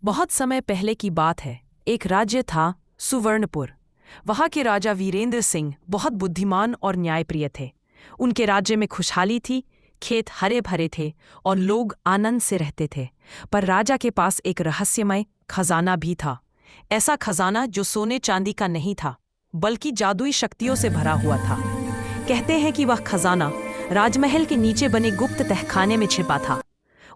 बहुत समय पहले की बात है। एक राज्य था सुवर्णपुर। वहां के राजा वीरेंद्र सिंह बहुत बुद्धिमान और न्यायप्रिय थे। उनके राज्य में खुशहाली थी, खेत हरे भरे थे और लोग आनंद से रहते थे। पर राजा के पास एक रहस्यमय खजाना भी था। ऐसा खजाना जो सोने चांदी का नहीं था, बल्कि जादुई शक्तियों से भरा हुआ था। कहते हैं कि वह खजाना राजमहल के नीचे बने गुप्त तहखाने में छिपा था।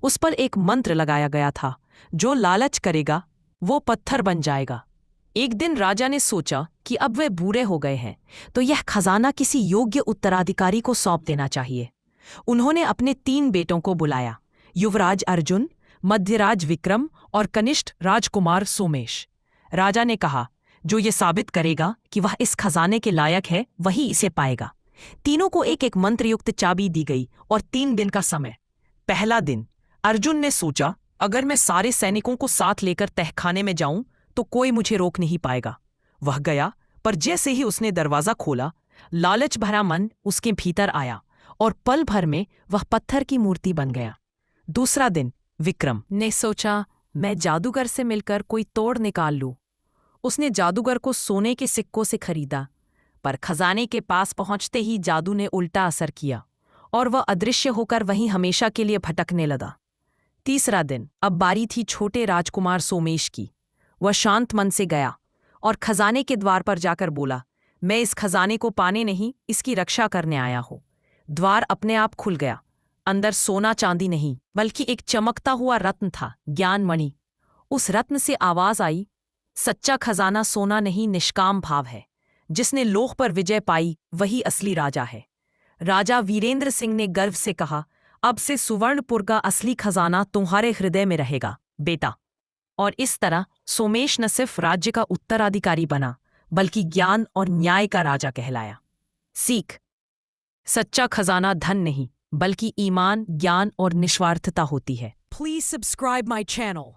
उस पर एक मंत्र लगाया गया था, जो लालच करेगा वो पत्थर बन जाएगा। एक दिन राजा ने सोचा कि अब वे बूढ़े हो गए हैं, तो यह खजाना किसी योग्य उत्तराधिकारी को सौंप देना चाहिए। उन्होंने अपने 3 बेटों को बुलाया, युवराज अर्जुन, मध्यराज विक्रम और कनिष्ठ राजकुमार सोमेश। राजा ने कहा, जो ये साबित करेगा कि वह इस खजाने के लायक है, वही इसे पाएगा। तीनों को एक एक मंत्रयुक्त चाबी दी गई और 3 दिन का समय। पहला दिन, अर्जुन ने सोचा, अगर मैं सारे सैनिकों को साथ लेकर तहखाने में जाऊं तो कोई मुझे रोक नहीं पाएगा। वह गया, पर जैसे ही उसने दरवाजा खोला, लालच भरा मन उसके भीतर आया और पल भर में वह पत्थर की मूर्ति बन गया। दूसरा दिन, विक्रम ने सोचा, मैं जादूगर से मिलकर कोई तोड़ निकाल लूं। उसने जादूगर को सोने के सिक्कों से खरीदा, पर खजाने के पास पहुंचते ही जादू ने उल्टा असर किया और वह अदृश्य होकर वहीं हमेशा के लिए भटकने लगा। तीसरा दिन, अब बारी थी छोटे राजकुमार सोमेश की। वह शांत मन से गया और खजाने के द्वार पर जाकर बोला, मैं इस खजाने को पाने नहीं, इसकी रक्षा करने आया हूं। द्वार अपने आप खुल गया। अंदर सोना चांदी नहीं, बल्कि एक चमकता हुआ रत्न था, ज्ञान मणि। उस रत्न से आवाज आई, सच्चा खजाना सोना नहीं, निष्काम भाव है। जिसने लोह पर विजय पाई वही असली राजा है। राजा वीरेंद्र सिंह ने गर्व से कहा, अब से सुवर्णपुर का असली खजाना तुम्हारे हृदय में रहेगा, बेटा। और इस तरह सोमेश न सिर्फ राज्य का उत्तराधिकारी बना, बल्कि ज्ञान और न्याय का राजा कहलाया। सीख: सच्चा खजाना धन नहीं, बल्कि ईमान, ज्ञान और निस्वार्थता होती है। Please subscribe my channel.